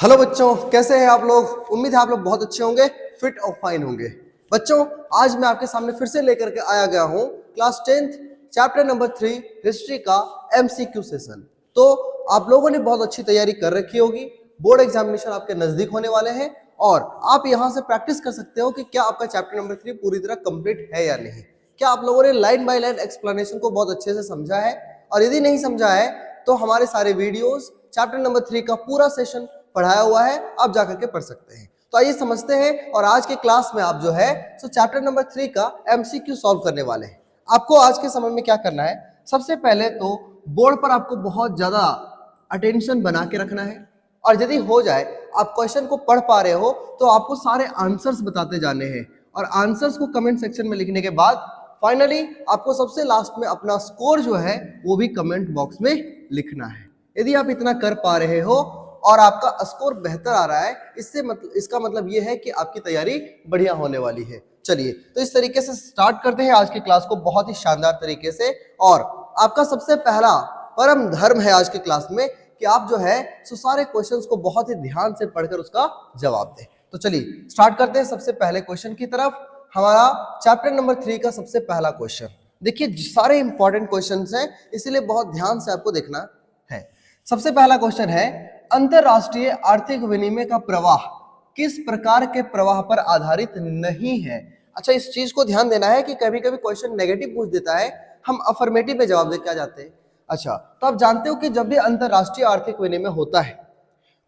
Hello बच्चों, कैसे हैं आप लोग। उम्मीद है आप लोग बहुत अच्छे होंगे, फिट और फाइन होंगे। बच्चों, आज मैं आपके सामने फिर से लेकर के आया गया हूं class 10th chapter number 3 history का एमसीक्यू सेशन। तो आप लोगों ने बहुत अच्छी तैयारी कर रखी होगी। बोर्ड एग्जामिनेशन आपके नजदीक होने वाले हैं और आप यहां से प्रैक्टिस कर सकते हो कि क्या आपका चैप्टर नंबर 3 पूरी तरह कंप्लीट है या नहीं। क्या आप लोगों ने लाइन बाय लाइन एक्सप्लेनेशन को बहुत अच्छे से समझा है, और यदि नहीं समझा है तो हमारे सारे वीडियोस चैप्टर नंबर 3 का पूरा सेशन पढ़ाया हुआ है, आप जाकर के पढ़ सकते हैं। तो आइए समझते हैं, और आज के क्लास में आप जो है सो चैप्टर नंबर 3 का एमसीक्यू सॉल्व करने वाले हैं। आपको आज के समय में क्या करना है, सबसे पहले तो बोर्ड पर आपको बहुत ज्यादा अटेंशन बना के रखना है, और यदि हो जाए आप क्वेश्चन को पढ़ पा रहे हो तो आपको सारे आंसर्स बताते जाने हैं, और आंसर्स को कमेंट सेक्शन में लिखने के बाद फाइनली आपको सबसे लास्ट में अपना स्कोर जो है वो भी कमेंट बॉक्स में लिखना है। यदि आप इतना कर पा रहे हो और आपका स्कोर बेहतर आ रहा है, इसका मतलब ये है कि आपकी तैयारी बढ़िया होने वाली है। चलिए, तो इस तरीके से स्टार्ट करते हैं आज की क्लास को बहुत ही शानदार तरीके से। और आपका सबसे पहला परम धर्म है आज की क्लास में कि आप जो है सो सारे क्वेश्चंस को बहुत ही ध्यान से पढ़कर उसका जवाब दें। तो चलिए स्टार्ट करते हैं सबसे पहले क्वेश्चन की तरफ। हमारा चैप्टर नंबर 3 का सबसे पहला क्वेश्चन, देखिए सारे इंपॉर्टेंट क्वेश्चंस हैं, इसीलिए बहुत ध्यान से आपको देखना है। सबसे पहला क्वेश्चन है, अंतरराष्ट्रीय आर्थिक विनिमय का प्रवाह किस प्रकार के प्रवाह पर आधारित नहीं है। अच्छा, इस चीज को ध्यान देना है कि कभी कभी क्वेश्चन नेगेटिव पूछ देता है, हम अफर्मेटिव में जवाब देकर आ जाते हैं। अच्छा, तो आप जानते हो कि जब भी अंतरराष्ट्रीय आर्थिक विनिमय होता है,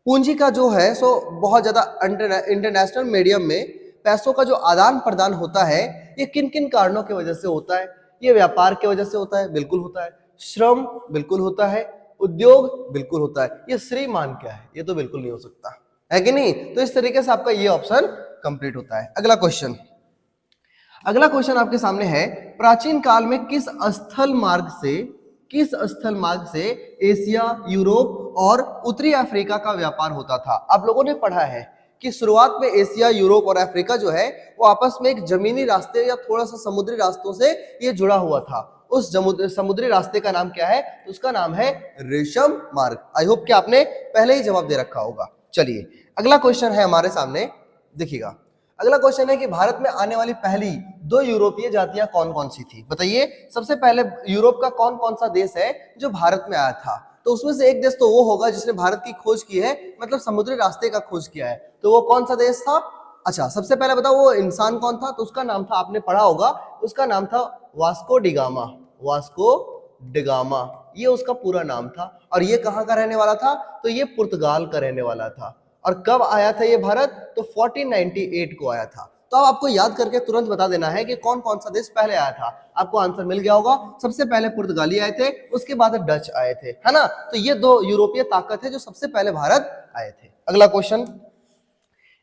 पूंजी का जो है सो बहुत ज्यादा इंटरनेशनल मीडियम में पैसों का जो आदान प्रदान होता है, ये किन किन कारणों की वजह से होता है। ये व्यापार की वजह से होता है, बिल्कुल होता है। श्रम बिल्कुल होता है। उद्योग बिल्कुल होता है। ये श्रीमान क्या है, ये तो बिल्कुल नहीं हो सकता है कि नहीं। तो इस तरीके से आपका ये ऑप्शन कंप्लीट होता है। अगला क्वेश्चन आपके सामने है, प्राचीन काल में किस स्थल मार्ग से एशिया, यूरोप और उत्तरी अफ्रीका का व्यापार होता था। आप लोगों ने पढ़ा है कि शुरुआत में एशिया, यूरोप और अफ्रीका जो है वो आपस में एक जमीनी रास्ते या थोड़ा सा समुद्री रास्तों से ये जुड़ा हुआ था। उस समुद्री रास्ते का नाम क्या है, तो उसका नाम है रेशम मार्ग। आई होप कि आपने पहले ही जवाब दे रखा होगा। चलिए अगला क्वेश्चन है हमारे सामने, देखिएगा। अगला क्वेश्चन है कि भारत में आने वाली पहली 2 यूरोपीय जातियां कौन कौन सी थी। बताइए, सबसे पहले यूरोप का कौन कौन सा देश है जो भारत में आया था। तो उसमें से एक देश तो वो होगा जिसने भारत की खोज की है, मतलब समुद्री रास्ते का खोज किया है। तो वो कौन सा देश था। अच्छा, सबसे पहले बताओ वो इंसान कौन था। तो उसका नाम था, आपने पढ़ा होगा, उसका नाम था वास्को डिगामा। वास्को डिगामा, ये उसका पूरा नाम था। और ये कहाँ का रहने वाला था, तो ये पुर्तगाल का रहने वाला था। और कब आया था ये भारत, तो 1498 को आया था। तो अब आपको याद करके तुरंत बता देना है कि कौन कौन सा देश पहले आया था। आपको आंसर मिल गया होगा। सबसे पहले पुर्तगाली आए थे, उसके बाद डच आए थे, है ना। तो ये 2 यूरोपीय ताकत है जो सबसे पहले भारत आए थे। अगला क्वेश्चन,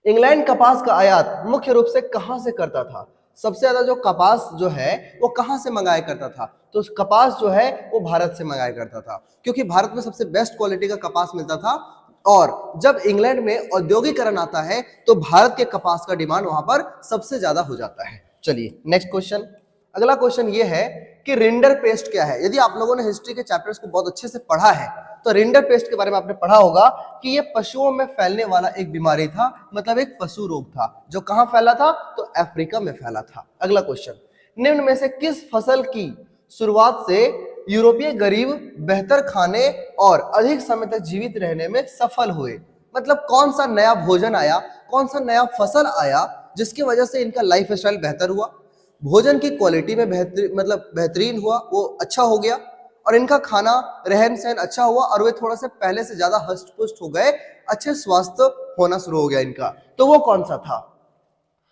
इंग्लैंड कपास का आयात मुख्य रूप से कहां से करता था। सबसे ज्यादा जो कपास जो है वो कहां से मंगाया करता था, तो कपास जो है वो भारत से मंगाया करता था, क्योंकि भारत में सबसे बेस्ट क्वालिटी का कपास मिलता था। और जब इंग्लैंड में औद्योगिकरण आता है तो भारत के कपास का डिमांड वहां पर सबसे ज्यादा हो जाता है। चलिए नेक्स्ट क्वेश्चन। अगला क्वेश्चन ये है कि रिंडर पेस्ट क्या है। यदि आप लोगों ने हिस्ट्री के चैप्टर्स को बहुत अच्छे से पढ़ा है तो रिंडर पेस्ट के बारे में आपने पढ़ा होगा कि ये पशुओं में फैलने वाला एक बीमारी था, मतलब एक पशु रोग था जो कहां फैला था, तो अफ्रीका में फैला था। अगला क्वेश्चन, निम्न में से किस फसल की शुरुआत से यूरोपीय गरीब बेहतर खाने और अधिक समय तक जीवित रहने में सफल हुए। मतलब कौन सा नया भोजन आया, कौन सा नया फसल आया जिसकी वजह से इनका लाइफ स्टाइल बेहतर हुआ, भोजन की क्वालिटी में बेहतरीन हुआ, वो अच्छा हो गया, और इनका खाना रहन सहन अच्छा हुआ, और वे थोड़ा सा पहले से ज्यादा हष्ट पुष्ट हो गए, अच्छे स्वास्थ्य होना शुरू हो गया इनका। तो वो कौन सा था,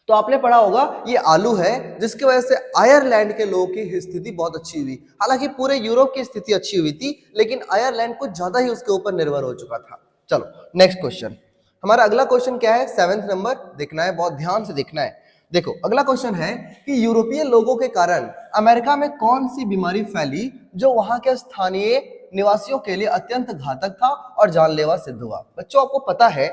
तो आपने पढ़ा होगा ये आलू है, जिसकी वजह से आयरलैंड के लोगों की स्थिति बहुत अच्छी हुई। हालांकि पूरे यूरोप की स्थिति अच्छी हुई थी, लेकिन आयरलैंड कुछ ज्यादा ही उसके ऊपर निर्भर हो चुका था। चलो नेक्स्ट क्वेश्चन। हमारा अगला क्वेश्चन क्या है, 7th नंबर देखना है, बहुत ध्यान से देखना है। देखो अगला क्वेश्चन है कि यूरोपीय लोगों के कारण अमेरिका में कौन सी बीमारी फैली जो वहां के स्थानीय निवासियों के लिए अत्यंत घातक था और जानलेवा सिद्ध हुआ। बच्चों आपको पता है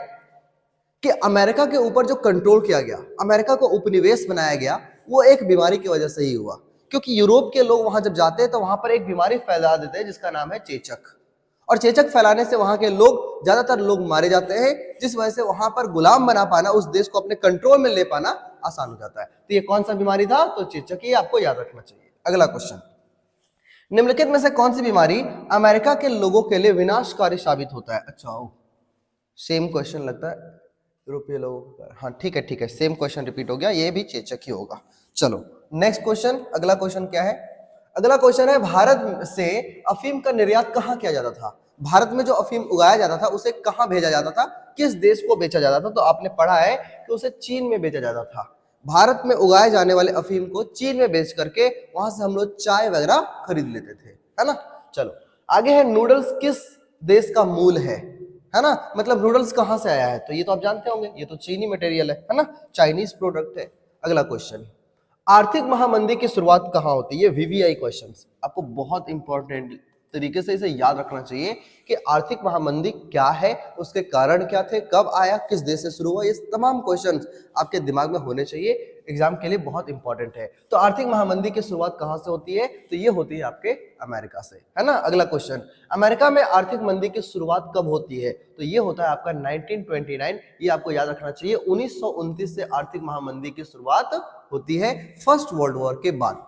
कि अमेरिका के ऊपर जो कंट्रोल किया गया, अमेरिका को उपनिवेश बनाया गया, वो एक बीमारी की वजह से ही हुआ। क्योंकि यूरोप के लोग वहां जब जाते हैं तो वहां पर एक बीमारी फैला देते हैं जिसका नाम है चेचक। और चेचक फैलाने से वहां के लोग, ज्यादातर लोग मारे जाते हैं, जिस वजह से वहां पर गुलाम बना पाना, उस देश को अपने कंट्रोल में ले पाना आसान हो जाता है। तो ये कौन सा बीमारी था? तो चेचक, ये आपको याद रखना चाहिए। अगला क्वेश्चन, निम्नलिखित में से कौन सी बीमारी अमेरिका के लोगों के लिए विनाशकारी साबित होता है? अच्छा, सेम क्वेश्चन लगता है यूरोपीय लोगों का। हाँ ठीक है, सेम क्वेश्चन रिपीट हो गया, ये भी चेचक ही होगा। चलो नेक्स्ट क्वेश्चन, अगला क्वेश्चन क्या है? अगला क्वेश्चन है, भारत से अफीम का निर्यात कहाँ किया जाता था? भारत में जो अफीम उगाया जाता था उसे कहाँ भेजा जाता था, किस देश को बेचा जाता था? तो आपने पढ़ा है कि उसे चीन में बेचा जाता था। भारत में उगाए जाने वाले अफीम को चीन में बेच करके वहां से हम लोग चाय वगैरह खरीद लेते थे, है ना। चलो आगे है, नूडल्स किस देश का मूल है ना, मतलब नूडल्स कहां से आया है? तो ये तो आप जानते होंगे, ये तो चीनी मटेरियल है ना, चाइनीज प्रोडक्ट है। अगला क्वेश्चन, आर्थिक महामंदी की शुरुआत कहां होती है? ये वीवीआई क्वेश्चंस, आपको बहुत इंपॉर्टेंट तरीके से इसे याद रखना चाहिए कि आर्थिक महामंदी क्या है, उसके कारण क्या थे, कब आया, किस देश से शुरू हुआ, ये तमाम क्वेश्चंस आपके दिमाग में होने चाहिए, एग्जाम के लिए बहुत इंपॉर्टेंट है। तो आर्थिक महामंदी की शुरुआत कहां से होती है? तो ये होती है आपके अमेरिका से, है ना। अगला क्वेश्चन, अमेरिका में आर्थिक मंदी की शुरुआत कब होती है? तो ये होता है आपका 1929, ये आपको याद रखना चाहिए। 1929 से आर्थिक महामंदी की शुरुआत होती है, फर्स्ट वर्ल्ड वॉर के बाद।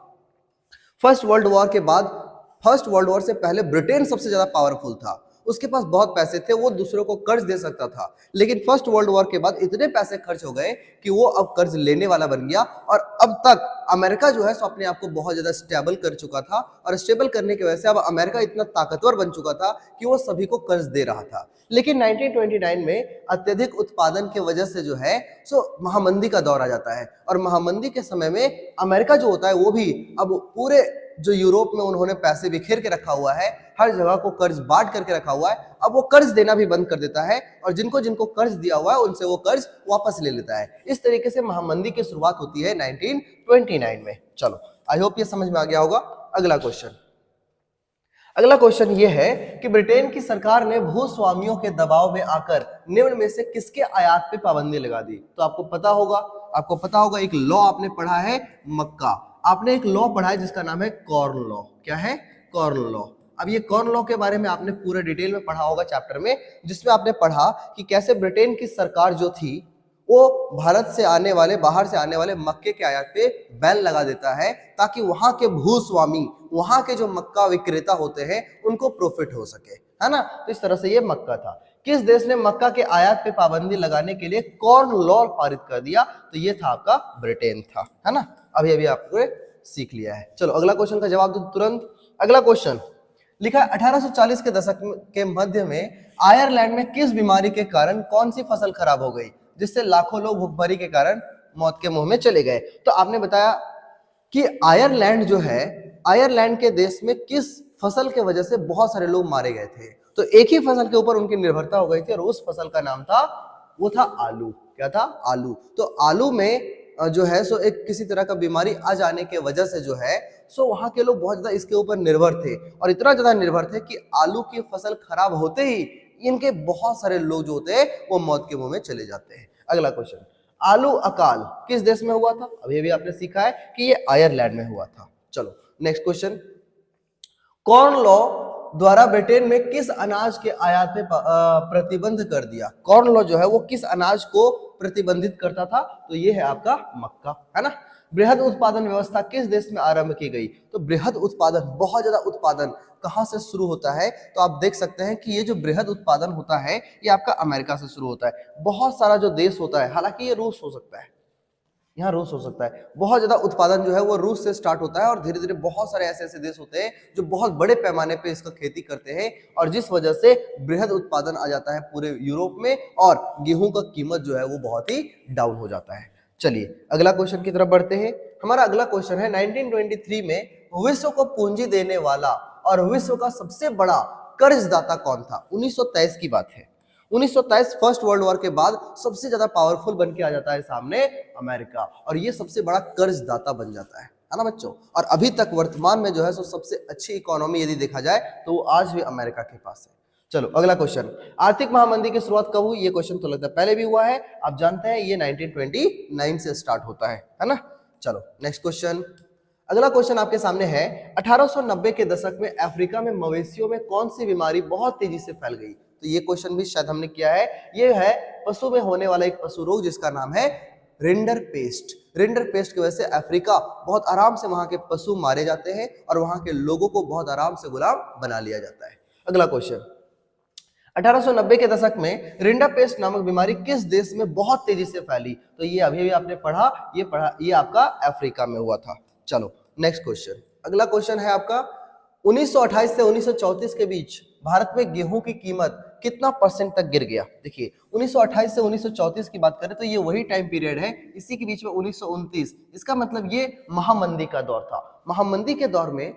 फर्स्ट वर्ल्ड वॉर के बाद, फर्स्ट वर्ल्ड वॉर से पहले ब्रिटेन सबसे ज्यादा पावरफुल था, उसके पास बहुत पैसे थे, वो दूसरों को कर्ज दे सकता था। लेकिन फर्स्ट वर्ल्ड वॉर के बाद इतने पैसे खर्च हो गए कि वो अब कर्ज लेने वाला बन गया, और अब तक अमेरिका जो है सो अपने आप को बहुत ज्यादा स्टेबल कर चुका था, और स्टेबल करने की वजह से अब अमेरिका इतना ताकतवर बन चुका था कि वो सभी को कर्ज दे रहा था। लेकिन 1929 में अत्यधिक उत्पादन की वजह से जो है सो महामंदी का दौर आ जाता है, और महामंदी के समय में अमेरिका जो होता है वो भी अब पूरे जो यूरोप में उन्होंने पैसे बिखेर के रखा हुआ है, हर जगह को कर्ज बांट करके रखा हुआ है, अब वो कर्ज देना भी बंद कर देता है, और जिनको जिनको कर्ज दिया हुआ है उनसे वो कर्ज वापस ले लेता है। इस तरीके से महामंदी की शुरुआत होती है 1929 में। चलो आई होप ये समझ में आ गया होगा। अगला क्वेश्चन, अगला क्वेश्चन ये है कि ब्रिटेन की सरकार ने भूस्वामियों के दबाव में आकर निम्न में से किसके आयात पे पाबंदी लगा दी? तो आपको पता होगा एक लॉ आपने पढ़ा है, मक्का, आपने एक लॉ पढ़ा है जिसका नाम है कॉर्न लॉ। क्या है? Corn law. अब ये कॉर्न लॉ के बारे में आपने पूरे डिटेल में पढ़ा होगा चैप्टर में, जिसमें आपने पढ़ा कि कैसे ब्रिटेन की सरकार जो थी वो भारत से आने वाले, बाहर से आने वाले मक्के के आयात पे बैन लगा देता है, ताकि वहां के भूस्वामी, वहां के जो मक्का विक्रेता होते हैं उनको प्रॉफिट हो सके, है ना। तो इस तरह से ये मक्का था। किस देश ने मक्का के आयात पे पाबंदी लगाने के लिए कॉर्न लॉ पारित कर दिया? तो ये था आपका ब्रिटेन था, है ना। अभी अभी आपको सीख लिया है। चलो अगला क्वेश्चन का जवाब दो तुरंत। अगला क्वेश्चन लिखा है, 1840 के दशक के मध्य में आयरलैंड में किस बीमारी के कारण कौन सी फसल खराब हो गई, जिससे लाखों लोग भूखमरी के कारण मौत के मुंह में चले गए? तो आपने बताया कि आयरलैंड जो है, आयरलैंड के देश में किस फसल के वजह से बहुत सारे लोग मारे गए थे? तो एक ही फसल के ऊपर उनकी निर्भरता हो गई थी, और उस फसल का नाम था, वो था आलू। क्या था? आलू। तो आलू में जो है सो एक किसी तरह का बीमारी आ जाने के वजह से जो है सो वहां के लोग बहुत ज्यादा इसके ऊपर निर्भर थे, और इतना ज्यादा निर्भर थे कि आलू की फसल खराब होते ही इनके बहुत सारे लोग जो होते हैं वो मौत के मुंह में चले जाते हैं। अगला क्वेश्चन, आलू अकाल किस देश में हुआ था? अभी भी आपने सीखा है कि ये आयरलैंड में हुआ था। चलो नेक्स्ट क्वेश्चन, कॉर्न लॉ द्वारा ब्रिटेन में किस अनाज के आयात पे प्रतिबंध कर दिया? कॉर्न लॉ जो है वो किस अनाज को प्रतिबंधित करता था? तो ये है आपका मक्का, है ना। बृहद उत्पादन व्यवस्था किस देश में आरंभ की गई? तो बृहद उत्पादन, बहुत ज्यादा उत्पादन कहां से शुरू होता है? तो आप देख सकते हैं कि ये जो बृहद उत्पादन होता है ये आपका अमेरिका से शुरू होता है। बहुत सारा जो देश होता है, हालांकि ये रूस हो सकता है, यहाँ रूस हो सकता है, बहुत ज्यादा उत्पादन जो है वो रूस से स्टार्ट होता है, और धीरे धीरे बहुत सारे ऐसे ऐसे देश होते हैं जो बहुत बड़े पैमाने पे इसका खेती करते हैं, और जिस वजह से बृहद उत्पादन आ जाता है पूरे यूरोप में, और गेहूं का कीमत जो है वो बहुत ही डाउन हो जाता है। चलिए अगला क्वेश्चन की तरफ बढ़ते हैं। हमारा अगला क्वेश्चन है, 1923 में विश्व को पूंजी देने वाला और विश्व का सबसे बड़ा कर्जदाता कौन था? 1923 की बात है। 1923 फर्स्ट वर्ल्ड वॉर के बाद सबसे ज्यादा पावरफुल बन के आ जाता है सामने अमेरिका, और ये सबसे बड़ा कर्जदाता बन जाता है ना बच्चों। और अभी तक वर्तमान में जो है सो सबसे अच्छी इकोनॉमी यदि देखा जाए तो वो आज भी अमेरिका के पास है। चलो अगला क्वेश्चन, आर्थिक महामंदी की शुरुआत कब हुई? ये क्वेश्चन तो लगता है पहले भी हुआ है, आप जानते हैं ये 1929 से स्टार्ट होता है ना। चलो नेक्स्ट क्वेश्चन, अगला क्वेश्चन आपके सामने है 1890 के दशक में अफ्रीका में मवेशियों में कौन सी बीमारी बहुत तेजी से फैल गई। तो ये क्वेश्चन भी शायद हमने किया है। ये है पशु में होने वाला एक पशु रोग जिसका नाम है रिंडर पेस्ट। रिंडर पेस्ट की वजह से अफ्रीका बहुत आराम से वहां के पशु मारे जाते हैं और वहां के लोगों को बहुत आराम से गुलाम बना लिया जाता है। अगला क्वेश्चन 1890 के दशक में रिंडर पेस्ट नामक बीमारी किस देश में बहुत तेजी से फैली। तो ये अभी भी आपने पढ़ा, ये आपका अफ्रीका में हुआ था। चलो नेक्स्ट क्वेश्चन। अगला क्वेश्चन है आपका 1928 से 1934 के बीच भारत में गेहूं की कीमत कितना % तक गिर गया। देखिए 1928 से 1934 की बात करें तो ये वही टाइम पीरियड है। इसी के बीच में 1929, इसका मतलब ये महामंदी का दौर था। महामंदी के दौर में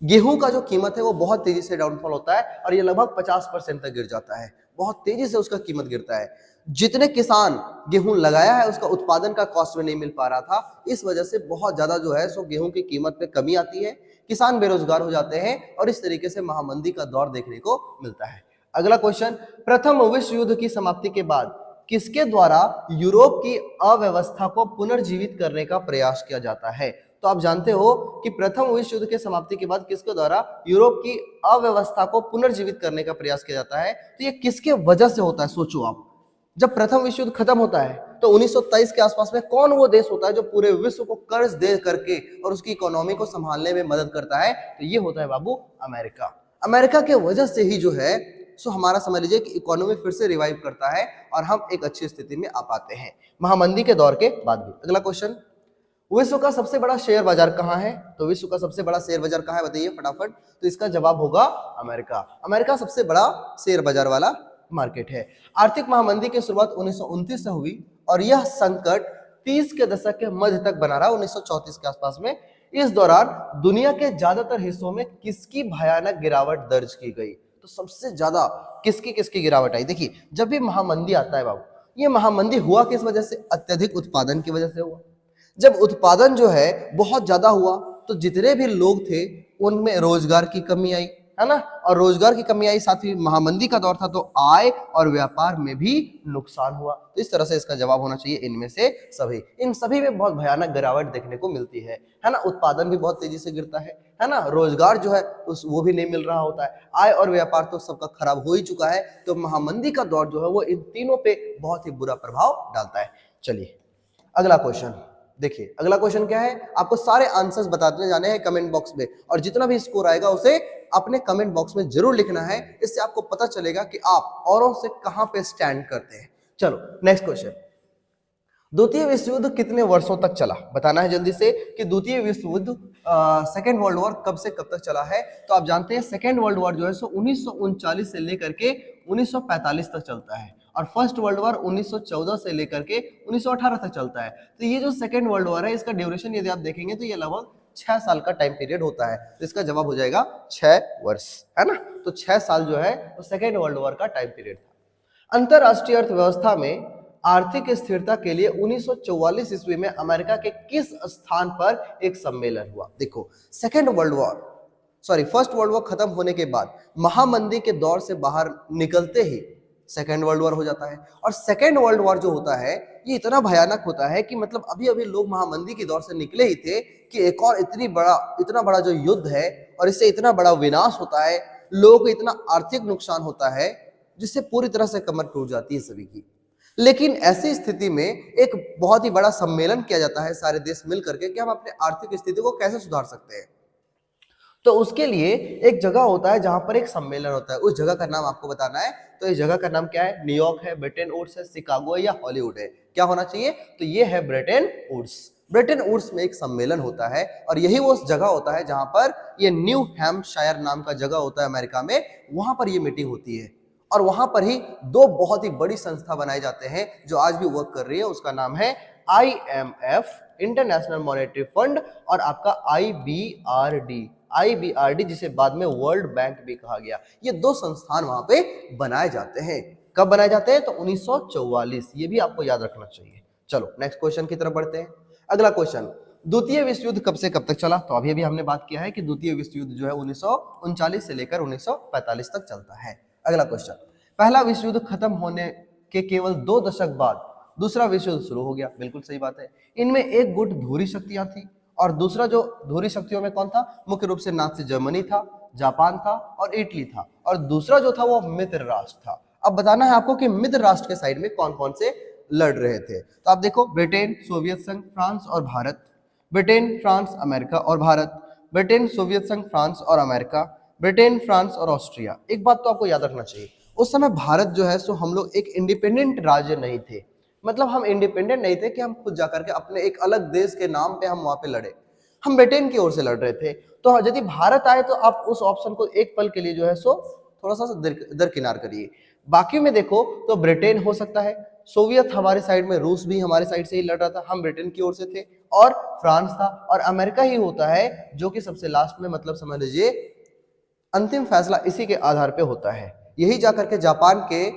गेहूं का जो कीमत है वो बहुत तेजी से डाउनफॉल होता है और ये लगभग 50% तक गिर जाता है। बहुत तेजी से उसका कीमत गिरता है। जितने किसान गेहूं लगाया है उसका उत्पादन का कॉस्ट में नहीं मिल पा रहा था। इस वजह से बहुत ज्यादा जो है सो गेहूं की कीमत में कमी आती है, किसान बेरोजगार हो जाते हैं और इस तरीके से महामंदी का दौर देखने को मिलता है। अगला क्वेश्चन, प्रथम विश्व युद्ध की समाप्ति के बाद किसके द्वारा यूरोप की अव्यवस्था को पुनर्जीवित करने का प्रयास किया जाता है। तो आप जानते हो कि प्रथम विश्व युद्ध के समाप्ति के बाद किसके द्वारा यूरोप की अव्यवस्था को पुनर्जीवित करने का प्रयास किया जाता है। तो ये किसके वजह से होता है, सोचो आप। जब प्रथम विश्व युद्ध खत्म होता है तो 1923 के आसपास में कौन वो देश होता है जो पूरे विश्व को कर्ज दे करके और उसकी इकोनॉमी को संभालने में मदद करता है। तो ये होता है बाबू अमेरिका। अमेरिका के वजह से ही जो है सो हमारा समझ लीजिए कि इकोनॉमी फिर से रिवाइव करता है और हम एक अच्छी स्थिति में आ पाते हैं महामंदी के दौर के बाद भी। अगला क्वेश्चन, विश्व का सबसे बड़ा शेयर बाजार कहाँ है। तो विश्व का सबसे बड़ा शेयर बाजार कहाँ है बताइए फटाफट। तो इसका जवाब होगा अमेरिका। अमेरिका सबसे बड़ा शेयर बाजार वाला मार्केट है। आर्थिक महामंदी की शुरुआत 1929 से हुई और यह संकट 30 के दशक के मध्य तक बना रहा 1934 के आसपास में। इस दौरान दुनिया के ज्यादातर हिस्सों में किसकी भयानक गिरावट दर्ज की गई। तो सबसे ज्यादा किसकी गिरावट आई। देखिए जब भी महामंदी आता है बाबू, ये महामंदी हुआ किस वजह से, अत्यधिक उत्पादन की वजह से हुआ। जब उत्पादन जो है बहुत ज्यादा हुआ तो जितने भी लोग थे उनमें रोजगार की कमी आई, है ना, और रोजगार की कमी आई, साथ ही महामंदी का दौर था तो आय और व्यापार में भी नुकसान हुआ। तो इस तरह से इसका जवाब होना चाहिए इनमें से सभी। इन सभी में बहुत भयानक गिरावट देखने को मिलती है ना। उत्पादन भी बहुत तेजी से गिरता है ना, रोजगार जो है वो भी नहीं मिल रहा होता है, आय और व्यापार तो सबका खराब हो ही चुका है। तो महामंदी का दौर जो है वो इन तीनों पे बहुत ही बुरा प्रभाव डालता है। चलिए अगला क्वेश्चन देखिए। अगला क्वेश्चन क्या है, आपको सारे आंसर्स बताने जाने हैं कमेंट बॉक्स में और जितना भी स्कोर आएगा उसे अपने कमेंट बॉक्स में जरूर लिखना है। इससे आपको पता चलेगा कि आप औरों से कहां पे स्टैंड करते हैं। चलो नेक्स्ट क्वेश्चन, द्वितीय विश्व युद्ध कितने वर्षों तक चला। बताना है जल्दी से कि द्वितीय विश्व युद्ध सेकेंड वर्ल्ड वॉर कब से कब तक चला है। तो आप जानते हैं सेकेंड वर्ल्ड वॉर जो है सो 1939 से लेकर के 1945 तक चलता है और फर्स्ट वर्ल्ड वॉर 1914 से लेकर के 1918 तक चलता है। तो ये जो सेकेंड वर्ल्ड वॉर है इसका ड्यूरेशन यदि आप देखेंगे तो ये लगभग 6 साल का टाइम पीरियड होता है। तो इसका जवाब हो जाएगा 6 वर्ष, है ना। तो 6 साल जो है वो सेकेंड वर्ल्ड वॉर का टाइम पीरियड था। अंतरराष्ट्रीय अर्थव्यवस्था में आर्थिक स्थिरता के लिए 1944 ईस्वी में अमेरिका के किस स्थान पर एक सम्मेलन हुआ। देखो फर्स्ट वर्ल्ड वॉर खत्म होने के बाद महामंदी के दौर से बाहर निकलते ही सेकेंड वर्ल्ड वॉर हो जाता है और सेकेंड वर्ल्ड वॉर जो होता है ये इतना भयानक होता है कि मतलब अभी अभी लोग महामंदी के दौर से निकले ही थे कि एक और इतना बड़ा जो युद्ध है और इससे इतना बड़ा विनाश होता है, लोगों को इतना आर्थिक नुकसान होता है जिससे पूरी तरह से कमर टूट जाती है सभी की। लेकिन ऐसी स्थिति में एक बहुत ही बड़ा सम्मेलन किया जाता है सारे देश मिल करके कि हम अपने आर्थिक स्थिति को कैसे सुधार सकते हैं। तो उसके लिए एक जगह होता है जहां पर एक सम्मेलन होता है, उस जगह का नाम आपको बताना है। तो इस जगह का नाम क्या है, न्यूयॉर्क है, ब्रेटन वुड्स है, शिकागो है या हॉलीवुड है। क्या होना चाहिए, तो ये है ब्रेटन वुड्स। ब्रेटन वुड्स में एक सम्मेलन होता है और यही वो जगह होता है जहां पर ये न्यू हैम्पशायर नाम का जगह होता है अमेरिका में, वहां पर ये मीटिंग होती है और वहां पर ही दो बहुत ही बड़ी संस्था बनाए जाते हैं जो आज भी वर्क कर रही है। उसका नाम है IMF, इंटरनेशनल मॉनेटरी फंड, और आपका IBRD जिसे बाद में वर्ल्ड बैंक भी कहा गया। ये दो संस्थान वहां पे बनाए जाते हैं। कब बनाए जाते हैं, तो 1944। ये भी आपको याद रखना चाहिए। चलो नेक्स्ट क्वेश्चन की तरफ बढ़ते हैं। अगला क्वेश्चन, द्वितीय विश्व युद्ध कब से कब तक चला। तो अभी हमने बात किया है कि द्वितीय विश्व युद्ध जो है 1939 से लेकर 1945 तक चलता है। अगला क्वेश्चन, पहला विश्व युद्ध खत्म होने के केवल 2 दशक बाद दूसरा विश्व युद्ध शुरू हो गया। बिल्कुल सही बात है। इनमें एक गुट धुरी शक्तियां थी और दूसरा जो धुरी शक्तियों में कौन था, मुख्य रूप से नाज़ी जर्मनी था, जापान था और इटली था, और दूसरा जो था वो मित्र राष्ट्र था। अब बताना है आपको कि मित्र राष्ट्र के साइड में कौन कौन से लड़ रहे थे। तो आप देखो, ब्रिटेन, सोवियत संघ, फ्रांस और भारत, ब्रिटेन, फ्रांस, अमेरिका और भारत, ब्रिटेन, सोवियत संघ, फ्रांस और अमेरिका, ब्रिटेन, फ्रांस और ऑस्ट्रिया। एक बात तो आपको याद रखना चाहिए, उस समय भारत जो है सो हम लोग एक इंडिपेंडेंट राज्य नहीं थे, मतलब हम इंडिपेंडेंट नहीं थे कि हम खुद जाकर के अपने एक अलग देश के नाम पे हम वहां पे लड़े, हम ब्रिटेन की ओर से लड़ रहे थे। तो यदि भारत आए तो आप उस ऑप्शन को एक पल के लिए जो है सो थोड़ा सा दरकिनार करिए। बाकी में देखो तो ब्रिटेन हो सकता है, सोवियत हमारे साइड में, रूस भी हमारे साइड से ही लड़ रहा था, हम ब्रिटेन की ओर से थे, और फ्रांस था, और अमेरिका ही होता है जो कि सबसे लास्ट में, मतलब समझ लीजिए अंतिम फैसला इसी के आधार पे होता है। यही जाकर के जापान के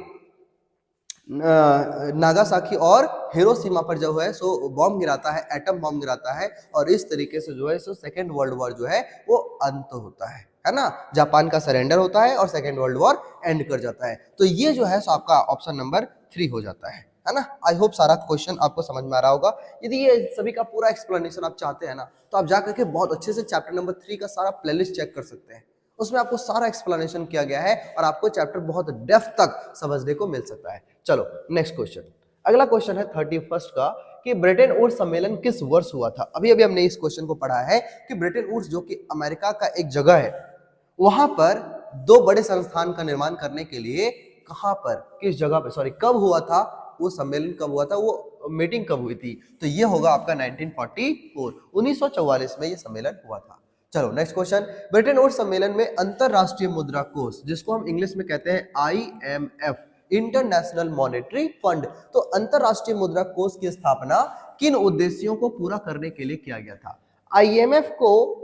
नागासाकी और हिरोशिमा पर जो है सो बॉम्ब गिराता है, एटम बॉम्ब गिराता है, और इस तरीके से जो है सो सेकेंड वर्ल्ड वॉर जो है वो अंत होता है ना। जापान का सरेंडर होता है और सेकेंड वर्ल्ड वॉर एंड कर जाता है। तो ये जो है सो आपका ऑप्शन नंबर 3 हो जाता है ना। आई होप सारा क्वेश्चन आपको समझ में आ रहा होगा। यदि ये सभी का पूरा एक्सप्लेनेशन आप चाहते हैं ना, तो आप जाकर के बहुत अच्छे से चैप्टर नंबर 3 का सारा प्लेलिस्ट चेक कर सकते हैं, उसमें आपको सारा एक्सप्लेनेशन किया गया है और आपको चैप्टर बहुत डेप्थ तक समझने को मिल सकता है। चलो नेक्स्ट क्वेश्चन, अगला क्वेश्चन है 31 का, कि ब्रिटेन वुड्स सम्मेलन किस वर्ष हुआ था। अभी अभी हमने इस क्वेश्चन को पढ़ा है कि ब्रिटेन वुड्स जो कि अमेरिका का एक जगह है, वहां पर 2 बड़े संस्थान का निर्माण करने के लिए कहां पर, किस जगह पे, सॉरी कब हुआ था वो सम्मेलन, कब हुआ था वो मीटिंग कब हुई थी, तो ये होगा आपका 1944, 1944 में ये सम्मेलन हुआ था। चलो नेक्स्ट क्वेश्चन, ब्रिटेन वुड्स सम्मेलन में अंतरराष्ट्रीय मुद्रा कोष, जिसको हम इंग्लिश में कहते हैं IMF, इंटरनेशनल मॉनेटरी फंड, तो अंतरराष्ट्रीय मुद्रा कोष की स्थापना किन उद्देश्यों को पूरा करने के लिए किया गया था। IMF को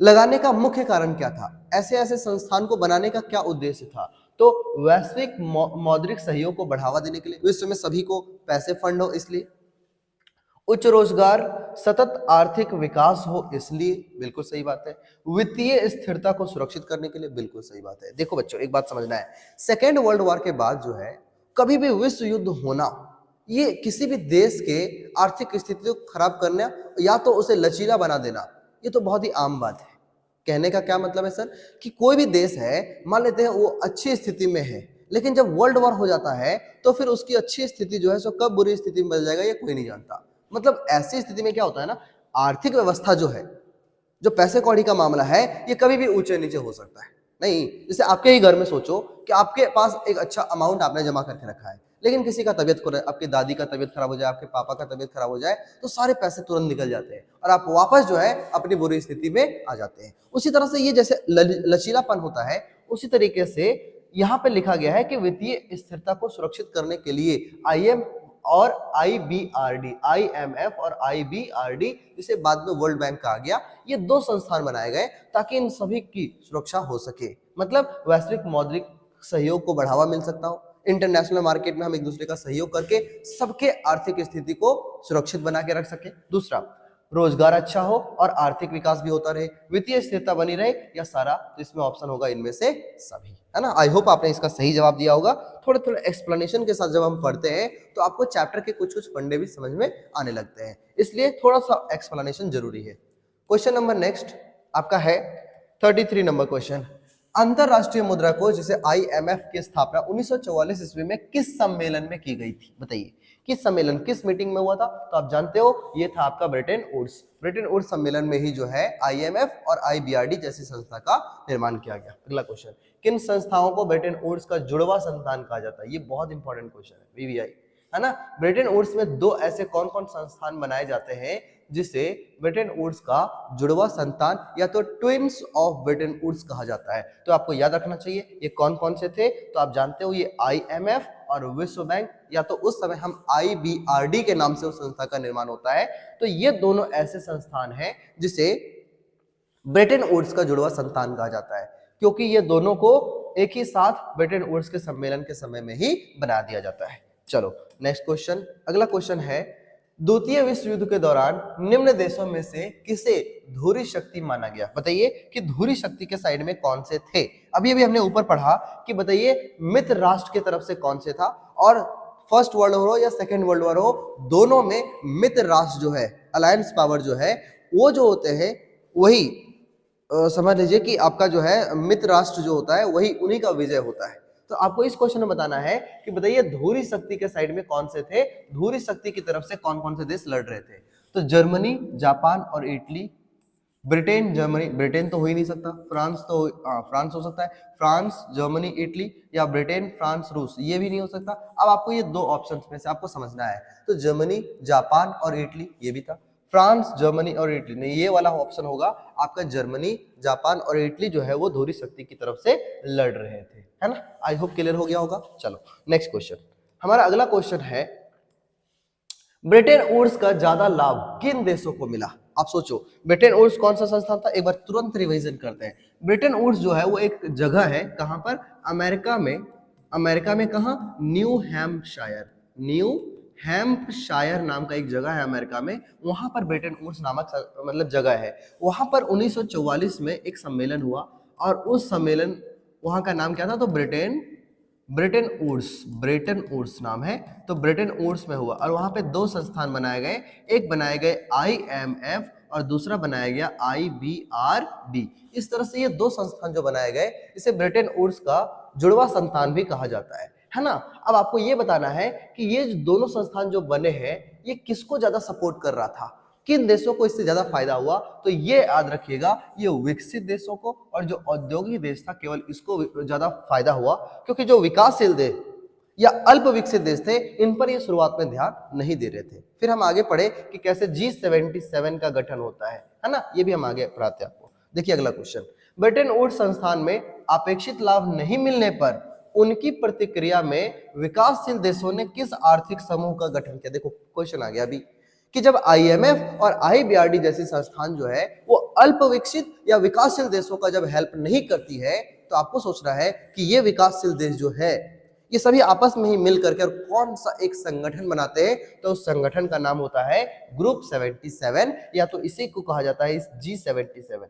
लगाने का मुख्य कारण क्या था, ऐसे ऐसे संस्थान को बनाने का क्या उद्देश्य था, तो वैश्विक मौद्रिक सहयोग को बढ़ावा देने के लिए, विश्व में सभी को पैसे फंड हो इसलिए, उच्च रोजगार, सतत आर्थिक विकास हो इसलिए, बिल्कुल सही बात है, वित्तीय स्थिरता को सुरक्षित करने के लिए, बिल्कुल सही बात है। देखो बच्चों एक बात समझना है, सेकेंड वर्ल्ड वॉर के बाद जो है कभी भी विश्व युद्ध होना, ये किसी भी देश के आर्थिक स्थिति को खराब करना या तो उसे लचीला बना देना, ये तो बहुत ही आम बात है। कहने का क्या मतलब है सर, कि कोई भी देश है, मान लेते हैं वो अच्छी स्थिति में है, लेकिन जब वर्ल्ड वॉर हो जाता है तो फिर उसकी अच्छी स्थिति जो है सो कब बुरी स्थिति में बदल जाएगा ये कोई नहीं जानता। मतलब ऐसी स्थिति में क्या होता है ना, आर्थिक व्यवस्था जो है, जो पैसे कौड़ी का मामला है, ये कभी भी ऊंचे नीचे हो सकता है। नहीं, जैसे आपके ही घर में सोचो कि आपके पास एक अच्छा अमाउंट आपने जमा करके रखा है, लेकिन किसी का तबियत खराब, आपकी दादी का तबियत खराब हो जाए, आपके पापा का तबियत खराब हो जाए, तो सारे पैसे तुरंत निकल जाते हैं और आप वापस जो है अपनी बुरी स्थिति में आ जाते हैं। उसी तरह से ये जैसे लचीलापन होता है, उसी तरीके से यहाँ पे लिखा गया है कि वित्तीय स्थिरता को सुरक्षित करने के लिए IM और IBRD, IMF और IBRD, जिसे बाद में वर्ल्ड बैंक कहा गया, ये 2 संस्थान बनाए गए ताकि इन सभी की सुरक्षा हो सके, मतलब वैश्विक मौद्रिक सहयोग को बढ़ावा मिल सकता हो, इंटरनेशनल मार्केट में हम एक दूसरे का सहयोग करके सबके आर्थिक स्थिति को सुरक्षित बना के रख सके, दूसरा रोजगार अच्छा हो और आर्थिक विकास भी होता रहे, वित्तीय स्थिरता बनी रहे, या सारा, तो इसमें ऑप्शन होगा इनमें से सभी, है ना। आई होप आपने इसका सही जवाब दिया होगा। थोड़े थोड़े एक्सप्लेनेशन के साथ जब हम पढ़ते हैं तो आपको चैप्टर के कुछ कुछ फंडे भी समझ में आने लगते हैं, इसलिए थोड़ा सा एक्सप्लेनेशन जरूरी है। क्वेश्चन नंबर नेक्स्ट आपका है 33 नंबर क्वेश्चन, अंतरराष्ट्रीय मुद्रा कोष जिसे IMF की स्थापना 1944 ईस्वी में किस सम्मेलन में की गई थी, बताइए किस सम्मेलन, किस मीटिंग में हुआ था, तो आप जानते हो ये था आपका ब्रिटेन वुड्स। ब्रिटेन वुड्स सम्मेलन में ही जो है IMF और IBRD जैसी संस्था का निर्माण किया गया। अगला क्वेश्चन, किन संस्थाओं को ब्रिटेन वुड्स का जुड़वा संस्थान कहा जाता है, ये बहुत इंपॉर्टेंट क्वेश्चन है, VVI, है ना। ब्रिटेन वुड्स में 2 ऐसे कौन कौन संस्थान बनाए जाते हैं जिसे ब्रिटेन वुड्स का जुड़वा संतान या तो ट्विन्स ऑफ ब्रिटेन वुड्स कहा जाता है। तो आपको याद रखना चाहिए ये कौन कौन से थे, तो आप जानते हो ये IMF और विश्व बैंक, या तो उस समय हम IBRD के नाम से उस संस्था का निर्माण होता है। तो ये दोनों ऐसे संस्थान हैं जिसे ब्रिटेन वुड्स का जुड़वा संतान कहा जाता है, क्योंकि ये दोनों को एक ही साथ ब्रिटेन वुड्स के सम्मेलन के समय में ही बना दिया जाता है। चलो नेक्स्ट क्वेश्चन, अगला क्वेश्चन है, द्वितीय विश्व युद्ध के दौरान निम्न देशों में से किसे धुरी शक्ति माना गया, बताइए कि धुरी शक्ति के साइड में कौन से थे। अभी अभी हमने ऊपर पढ़ा कि बताइए मित्र राष्ट्र की तरफ से कौन से था, और फर्स्ट वर्ल्ड वॉर हो या सेकेंड वर्ल्ड वॉर हो, दोनों में मित्र राष्ट्र जो है, अलायंस पावर जो है, वो जो होते हैं वही समझ लीजिए कि आपका जो है मित्र राष्ट्र जो होता है वही उन्हीं का विजय होता है। तो आपको इस क्वेश्चन में बताना है कि बताइए धुरी शक्ति के साइड में कौन से थे, धुरी शक्ति की तरफ से कौन कौन से देश लड़ रहे थे। तो जर्मनी, जापान और इटली, ब्रिटेन, जर्मनी, ब्रिटेन तो हो ही नहीं सकता, फ्रांस तो फ्रांस हो सकता है, फ्रांस, जर्मनी, इटली, या ब्रिटेन, फ्रांस, रूस, ये भी नहीं हो सकता। अब आपको ये दो ऑप्शंस में से आपको समझना है। तो जर्मनी, जापान और इटली ये भी था, फ्रांस, जर्मनी और इटली नहीं, ये वाला ऑप्शन होगा आपका जर्मनी, जापान और इटली जो है वो धुरी शक्ति की तरफ से लड़ रहे थे, है ना। आई होप क्लियर हो गया होगा। चलो नेक्स्ट क्वेश्चन, हमारा अगला क्वेश्चन है ब्रिटेन वुड्स का ज्यादा लाभ किन देशों को मिला। आप सोचो ब्रिटेन वुड्स कौन सा संस्थान था, एक बार तुरंत रिवीजन करते हैं। ब्रिटेन वुड्स जो है वो एक जगह है, कहां पर, अमेरिका में, अमेरिका में कहां, न्यू हैम्पशायर, न्यू हैम्पशायर नाम का एक जगह है अमेरिका में, वहां पर ब्रिटेन वुड्स नामक मतलब जगह है। वहां पर 1944 में एक सम्मेलन हुआ और उस सम्मेलन, वहां का नाम क्या था, तो ब्रिटेन वुड्स नाम है। तो ब्रिटेन वुड्स में हुआ और वहां पे दो संस्थान बनाए गए, एक बनाए गए IMF और दूसरा बनाया गया IBRD। इस तरह से ये दो संस्थान जो बनाए गए, इसे ब्रिटेन वुड्स का जुड़वा संस्थान भी कहा जाता है ना। अब आपको ये बताना है कि ये जो दोनों संस्थान जो बने हैं ये किसको ज्यादा सपोर्ट कर रहा था, किन देशों को इससे ज्यादा फायदा हुआ। तो ये याद रखिएगा, ये विकसित देशों को और जो औद्योगिक देश था केवल इसको ज्यादा फायदा हुआ, क्योंकि जो विकासशील देश या अल्प विकसित देश थे इन पर ये शुरुआत में ध्यान नहीं दे रहे थे। फिर हम आगे पढ़े कि कैसे G77 का गठन होता है ना, ये भी हम आगे पढ़ाते हैं आपको। देखिए अगला क्वेश्चन, ब्रिटेन वुड्स संस्थान में अपेक्षित लाभ नहीं मिलने पर उनकी प्रतिक्रिया में विकासशील देशों ने किस आर्थिक समूह का गठन किया। देखो क्वेश्चन आ गया अभी कि जब IMF और IBRD जैसी संस्थान जो है वो अल्प विकसित या विकासशील देशों का जब हेल्प नहीं करती है, तो आपको सोचना है कि ये विकासशील देश जो है ये सभी आपस में ही मिल करके और कौन सा एक संगठन बनाते हैं, तो उस संगठन का नाम होता है ग्रुप 77, या तो इसी को कहा जाता है इस G77।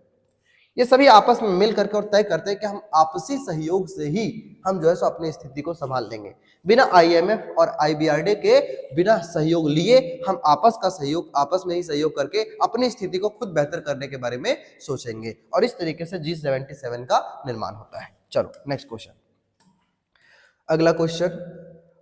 ये सभी आपस में मिल करके और तय करते हैं कि हम आपसी सहयोग से ही हम जो है सो अपनी स्थिति को संभाल लेंगे। बिना IMF और IBRD के बिना सहयोग लिए हम आपस में ही सहयोग करके अपनी स्थिति को खुद बेहतर करने के बारे में सोचेंगे, और इस तरीके से G77 का निर्माण होता है। चलो नेक्स्ट क्वेश्चन, अगला क्वेश्चन,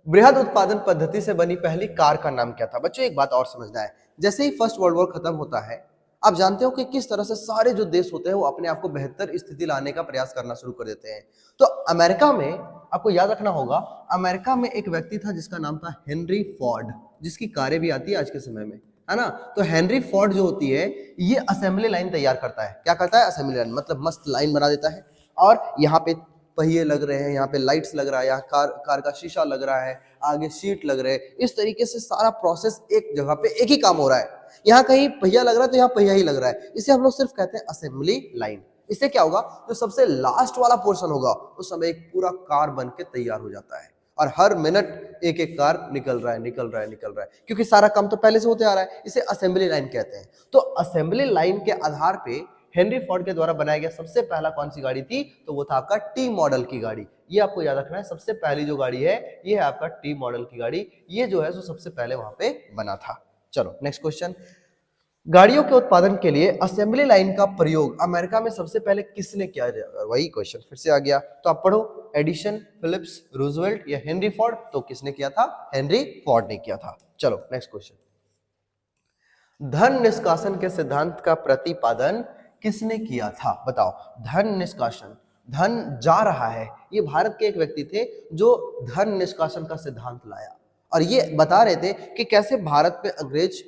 बृहद उत्पादन पद्धति से बनी पहली कार का नाम क्या था। बच्चों एक बात और समझना है, जैसे ही फर्स्ट वर्ल्ड वॉर खत्म होता है, आप जानते हो कि किस तरह से सारे जो देश होते हैं वो अपने आप को बेहतर स्थिति लाने का प्रयास करना शुरू कर देते हैं। तो अमेरिका में आपको याद रखना होगा, अमेरिका में एक व्यक्ति था जिसका नाम था हेनरी फोर्ड, जिसकी कारें भी आती है आज के समय में, है ना। तो हेनरी फोर्ड जो होती है ये असेंबली लाइन तैयार करता है। क्या करता है, असेंबली लाइन, मतलब मस्त लाइन बना देता है, और यहाँ पे पहिए लग रहे हैं, यहाँ पे लाइट्स लग रहा है, यहाँ कार का शीशा लग रहा है, आगे सीट लग रहे हैं। इस तरीके से सारा प्रोसेस एक जगह पे एक ही काम हो रहा है। यहाँ कहीं पहिया लग रहा है तो यहाँ पहिया ही लग रहा है, इसे हम लोग सिर्फ कहते हैं असेंबली लाइन। इससे क्या होगा, जो सबसे लास्ट वाला पोर्शन होगा उस समय एक पूरा कार बन के तैयार हो जाता है, और हर मिनट एक एक कार निकल रहा है, क्योंकि सारा काम तो पहले से होते आ रहा है। इसे असेंबली लाइन कहते हैं। तो असेंबली लाइन के आधार पे हेनरी फोर्ड के द्वारा बनाया गया सबसे पहला कौन सी गाड़ी थी, तो वो था आपका टी मॉडल की गाड़ी। ये आपको याद रखना है, सबसे पहली जो गाड़ी है ये है आपका टी मॉडल की गाड़ी, ये जो है सो सबसे पहले वहां पे बना था। चलो नेक्स्ट क्वेश्चन, गाड़ियों के उत्पादन के लिए असेंबली लाइन का प्रयोग अमेरिका में सबसे पहले किसने किया। वही क्वेश्चन फिर से आ गया, तो आप पढ़ो, एडिसन, फिलिप्स, रूजवेल्ट या हेनरी फोर्ड। तो किसने किया था, हेनरी फोर्ड ने किया था। चलो नेक्स्ट क्वेश्चन, धन निष्कासन के सिद्धांत का प्रतिपादन किसने किया था। बताओ, धन निष्कासन, धन जा रहा है, ये भारत के एक व्यक्ति थे जो धन निष्कासन का सिद्धांत लाया, और ये बता रहे थे कि कैसे भारत में अंग्रेज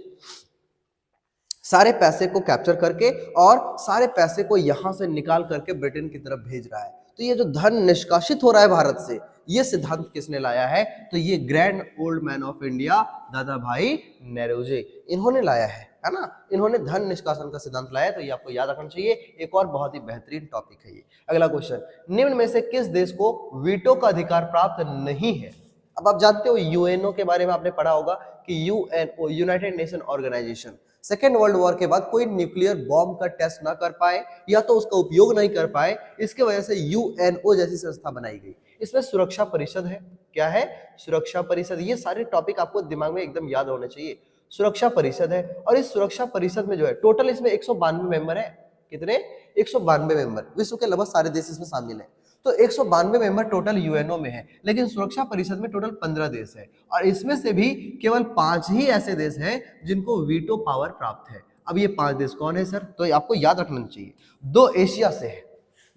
सारे पैसे को कैप्चर करके और सारे पैसे को यहां से निकाल करके ब्रिटेन की तरफ भेज रहा है। तो ये जो धन निष्कासित हो रहा है भारत से, ये सिद्धांत किसने लाया है, तो ये grand old man of India दादा भाई नौरोजी, इन्होंने लाया है ना। इन्होंने धन निष्कासन का सिद्धांत लाया है, तो ये आपको याद रखना चाहिए। एक और बहुत ही बेहतरीन टॉपिक है ये। अगला क्वेश्चन, निम्न में से किस देश को वीटो का अधिकार प्राप्त नहीं है। अब आप जानते हो यूएनओ के बारे में आपने पढ़ा होगा कि UNO, United Nation Organization, second world war के बाद कोई न्यूक्लियर बॉम्ब का टेस्ट ना कर पाए या तो उसका उपयोग नहीं कर पाए, इसके वजह से यूएनओ जैसी संस्था बनाई गई। इसमें सुरक्षा परिषद है, क्या है, सुरक्षा परिषद। ये सारे टॉपिक आपको दिमाग में एकदम याद होने चाहिए। सुरक्षा परिषद है, और इस सुरक्षा परिषद में जो है टोटल इसमें 192 मेंबर है। कितने? 192 मेंबर। विश्व के लगभग सारे देश इसमें शामिल है। तो 192 मेंबर टोटल यूएनओ में है, लेकिन सुरक्षा परिषद में टोटल 15 देश है, और इसमें से भी केवल 5 ही ऐसे देश हैं जिनको वीटो पावर प्राप्त है। अब ये 5 देश कौन है सर? तो आपको याद रखना चाहिए, 2 एशिया से है,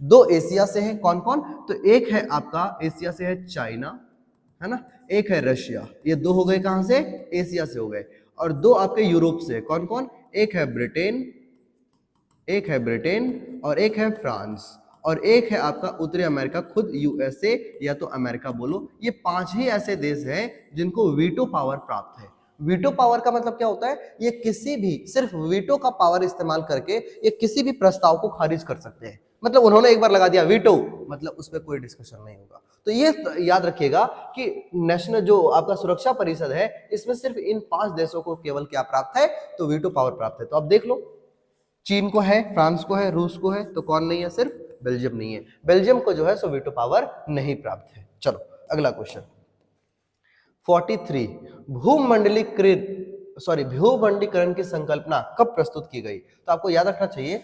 2 एशिया से है। कौन कौन? तो एक है आपका एशिया से है चाइना, है ना, एक है रशिया। ये 2 हो गए कहां से? एशिया से हो गए। और 2 आपके यूरोप से। कौन कौन? एक है ब्रिटेन, एक है ब्रिटेन, और एक है फ्रांस, और एक है आपका उत्तरी अमेरिका, खुद यूएसए या तो अमेरिका बोलो। ये 5 ही ऐसे देश हैं जिनको वीटो पावर प्राप्त है। वीटो पावर का मतलब क्या होता है? ये किसी भी, सिर्फ वीटो का पावर इस्तेमाल करके ये किसी भी प्रस्ताव को खारिज कर सकते हैं। मतलब उन्होंने एक बार लगा दिया वीटो, मतलब उस पर कोई डिस्कशन नहीं होगा। तो ये याद रखिएगा कि नेशनल जो आपका सुरक्षा परिषद है, इसमें सिर्फ इन 5 देशों को केवल क्या प्राप्त है? तो वीटो पावर प्राप्त है। तो अब देख लो, चीन को है, फ्रांस को है, रूस को है, तो कौन नहीं है? सिर्फ बेल्जियम नहीं है। बेल्जियम को जो है सो वीटो पावर नहीं प्राप्त है। चलो अगला क्वेश्चन 43, भूमंडलीकरण की संकल्पना कब प्रस्तुत की गई? तो आपको याद रखना चाहिए,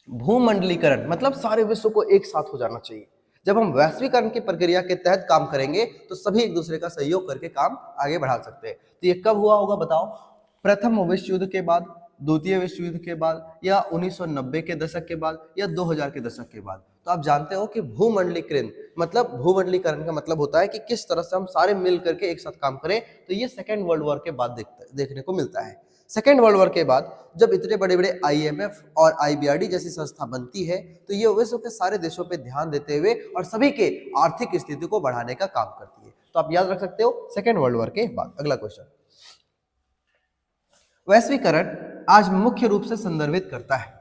भूमंडलीकरण मतलब सारे विश्व को एक साथ हो जाना चाहिए। जब हम वैश्वीकरण की प्रक्रिया के तहत काम करेंगे तो सभी एक दूसरे का सहयोग करके काम आगे बढ़ा सकते हैं। तो ये कब हुआ होगा बताओ? प्रथम विश्व युद्ध के बाद, द्वितीय विश्व युद्ध के बाद, या 1990 के दशक के बाद, या 2000 के दशक के बाद। तो आप जानते हो कि भूमंडलीकरण का मतलब होता है कि किस तरह से हम सारे मिल करके एक साथ काम करें। तो ये सेकेंड वर्ल्ड वॉर के बाद देखने को मिलता है। सेकेंड वर्ल्ड वॉर के बाद जब इतने बड़े बड़े आईएमएफ और आईबीआरडी जैसी संस्था बनती है, तो ये विश्व के सारे देशों पे ध्यान देते हुए और सभी के आर्थिक स्थिति को बढ़ाने का काम करती है। तो आप याद रख सकते हो सेकेंड वर्ल्ड वॉर के बाद। अगला क्वेश्चन, वैश्वीकरण आज मुख्य रूप से संदर्भित करता है।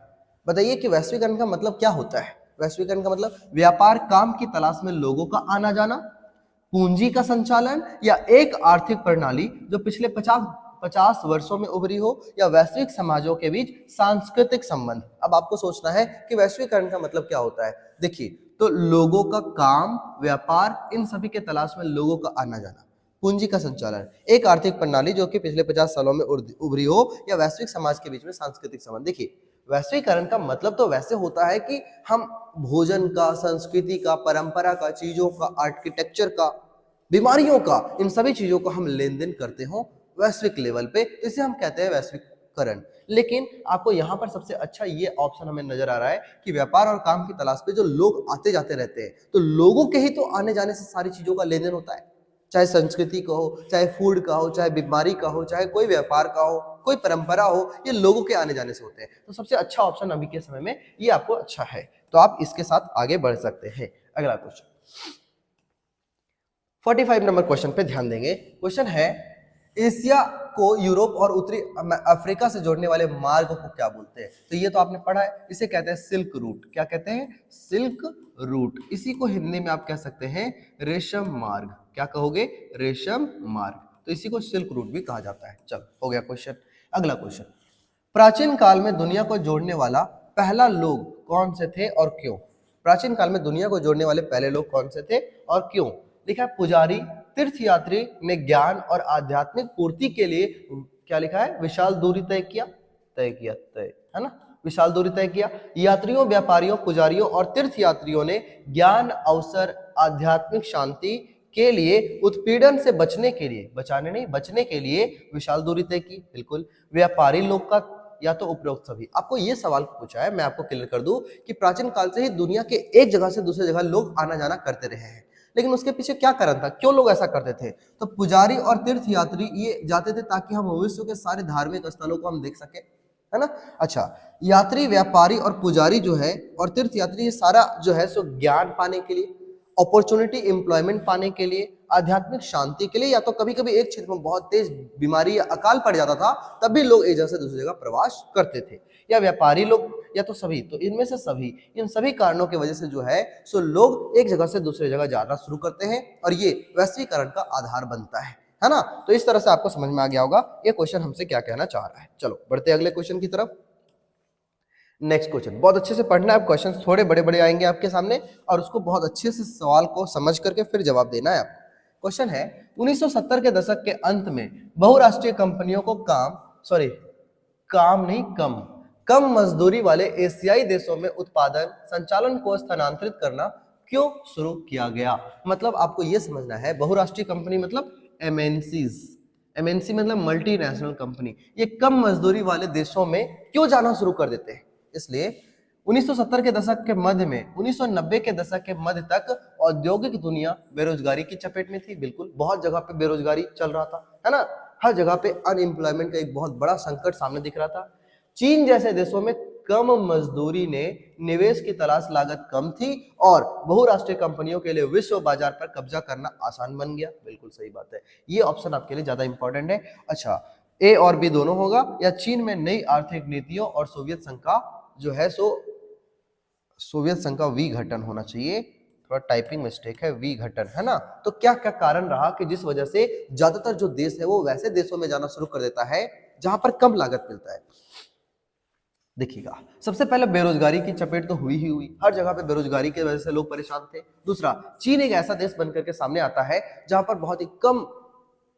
बताइए कि वैश्वीकरण का मतलब क्या होता है? वैश्वीकरण का मतलब व्यापार, काम की तलाश में लोगों का आना जाना, पूंजी का संचालन, या एक आर्थिक प्रणाली जो पिछले 50 वर्षों में उभरी हो, या वैश्विक समाजों के बीच सांस्कृतिक संबंध। अब आपको सोचना है कि वैश्वीकरण का मतलब क्या होता है। देखिए, तो लोगों का काम, व्यापार, इन सभी के तलाश में लोगों का आना जाना, पूंजी का संचालन, एक आर्थिक प्रणाली जो कि पिछले 50 सालों में उभरी हो, या वैश्विक समाज के बीच में सांस्कृतिक संबंध। देखिए, वैश्वीकरण का मतलब तो वैसे होता है कि हम भोजन का, संस्कृति का, परंपरा का, चीजों का, आर्किटेक्चर का, बीमारियों का, इन सभी चीजों को हम लेन देन करते हो वैश्विक लेवल पे, इसे हम कहते हैं वैश्वीकरण। लेकिन आपको यहाँ पर सबसे अच्छा ये ऑप्शन हमें नजर आ रहा है कि व्यापार और काम की तलाश पे जो लोग आते जाते रहते हैं, तो लोगों के ही तो आने जाने से सारी चीजों का लेन देन होता है। चाहे संस्कृति का हो, चाहे फूड का हो, चाहे बीमारी का हो, चाहे कोई व्यापार का हो, कोई परंपरा हो, ये लोगों के आने जाने से होते हैं। तो सबसे अच्छा ऑप्शन अभी के समय में ये आपको अच्छा है, तो आप इसके साथ आगे बढ़ सकते हैं। अगला क्वेश्चन 45 नंबर क्वेश्चन पे ध्यान देंगे। क्वेश्चन है, एशिया को यूरोप और उत्तरी अफ्रीका से जोड़ने वाले मार्ग को क्या बोलते हैं? तो ये तो आपने पढ़ा है, इसे कहते हैं सिल्क रूट। क्या कहते हैं? Silk route. इसी को हिंदी में आप कह सकते हैं रेशम मार्ग। क्या कहोगे? रेशम मार्ग। तो इसी को सिल्क रूट भी कहा जाता है। चलो हो गया क्वेश्चन। अगला क्वेश्चन, प्राचीन काल में दुनिया को जोड़ने वाला पहला लोग कौन से थे और क्यों? प्राचीन काल में दुनिया को जोड़ने वाले पहले लोग कौन से थे और क्यों? लिखा है, पुजारी, तीर्थयात्री ने ज्ञान और आध्यात्मिक पूर्ति के लिए क्या लिखा है? विशाल दूरी तय है ना, विशाल दूरी तय किया। यात्रियों, व्यापारियों, पुजारियों और तीर्थयात्रियों ने ज्ञान, अवसर, आध्यात्मिक शांति के लिए उत्पीड़न से बचने के लिए, बचाने नहीं, बचने के लिए विशाल दूरी तय की। बिल्कुल। व्यापारी लोग का या तो उपरोक्त सभी। आपको ये सवाल पूछा है, मैं आपको क्लियर कर दूं कि प्राचीन काल से ही दुनिया के एक जगह से दूसरी जगह लोग आना जाना करते रहे हैं, लेकिन उसके पीछे क्या कारण था, क्यों लोग ऐसा करते थे? तो पुजारी और तीर्थयात्री ये जाते थे ताकि हम विश्व के सारे धार्मिक स्थलों को हम देख सके, है ना। अच्छा, यात्री, व्यापारी और पुजारी जो है और तीर्थयात्री, ये सारा जो है सो ज्ञान पाने के लिए, अपॉर्चुनिटी, एम्प्लॉयमेंट पाने के लिए, आध्यात्मिक शांति के लिए, या तो कभी कभी एक क्षेत्र में बहुत तेज बीमारी या अकाल पड़ जाता था, तब भी लोग एक जगह से दूसरी जगह प्रवास करते थे, या व्यापारी लोग, या तो सभी। तो इनमें से सभी, इन सभी कारणों की वजह से जो है सो लोग एक जगह से दूसरी जगह जाना शुरू करते हैं, और ये वैश्वीकरण का आधार बनता है ना। तो इस तरह से आपको समझ में आ गया होगा ये क्वेश्चन हमसे क्या कहना चाह रहा है। चलो बढ़ते अगले क्वेश्चन की तरफ। नेक्स्ट क्वेश्चन बहुत अच्छे से पढ़ना है, क्वेश्चन थोड़े बड़े बड़े आएंगे आपके सामने, और उसको बहुत अच्छे से सवाल को समझ करके फिर जवाब देना है आपको। क्वेश्चन है 1970 के दशक के अंत में बहुराष्ट्रीय कंपनियों को कम मजदूरी वाले एशियाई देशों में उत्पादन संचालन को स्थानांतरित करना क्यों शुरू किया गया। मतलब आपको यह समझना है, बहुराष्ट्रीय कंपनी मतलब एमएनसीज, एमएनसी मतलब मल्टीनेशनल कंपनी, ये कम मजदूरी वाले देशों में क्यों जाना शुरू कर देते हैं। इसलिए 1970 के दशक के मध्य में 1990 के दशक के मध्य तक औद्योगिक दुनिया बेरोजगारी की चपेट में थी। बिल्कुल, बहुत जगह पे बेरोजगारी चल रहा था, है ना, हर जगह पे अनएम्प्लॉयमेंट का एक बहुत बड़ा संकट सामने दिख रहा था। चीन जैसे देशों में कम मजदूरी ने निवेश की तलाश लागत कम थी और बहुराष्ट्रीय कंपनियों के लिए विश्व बाजार पर कब्जा करना आसान बन गया। बिल्कुल सही बात है, ये ऑप्शन आपके लिए ज्यादा इंपॉर्टेंट है। अच्छा, ए और बी दोनों होगा, या चीन में नई आर्थिक नीतियों और सोवियत संघ का जो है सोवियत संघ का विघटन होना चाहिए। थोड़ा टाइपिंग मिस्टेक है, विघटन, है ना। तो क्या क्या कारण रहा कि जिस वजह से ज्यादातर जो देश है वो वैसे देशों में जाना शुरू कर देता है जहां पर कम लागत मिलता है। देखिएगा, सबसे पहले बेरोजगारी की चपेट तो हुई ही हुई, हर जगह पे बेरोजगारी की वजह से लोग परेशान थे। दूसरा, चीन एक ऐसा देश बनकर के सामने आता है जहां पर बहुत ही कम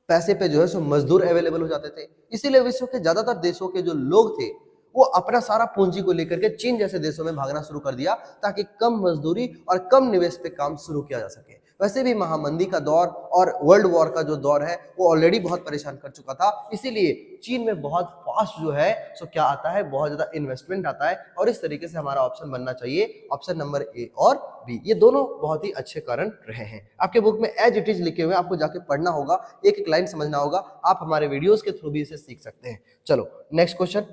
पैसे पे जो है सो मजदूर अवेलेबल हो जाते थे। इसीलिए विश्व के ज्यादातर देशों के जो लोग थे वो अपना सारा पूंजी को लेकर के चीन जैसे देशों में भागना शुरू कर दिया ताकि कम मजदूरी और कम निवेश पे काम शुरू किया जा सके। वैसे भी महामंदी का दौर और वर्ल्ड वॉर का जो दौर है वो ऑलरेडी बहुत परेशान कर चुका था, इसीलिए चीन में बहुत फास्ट जो है सो क्या आता है, बहुत ज्यादा इन्वेस्टमेंट आता है। और इस तरीके से हमारा ऑप्शन बनना चाहिए ऑप्शन नंबर ए और बी। ये दोनों बहुत ही अच्छे कारण रहे हैं। आपके बुक में एज इट इज लिखे हुए, आपको जाके पढ़ना होगा, एक एक लाइन समझना होगा। आप हमारे वीडियोस के थ्रू भी इसे सीख सकते हैं। चलो नेक्स्ट क्वेश्चन,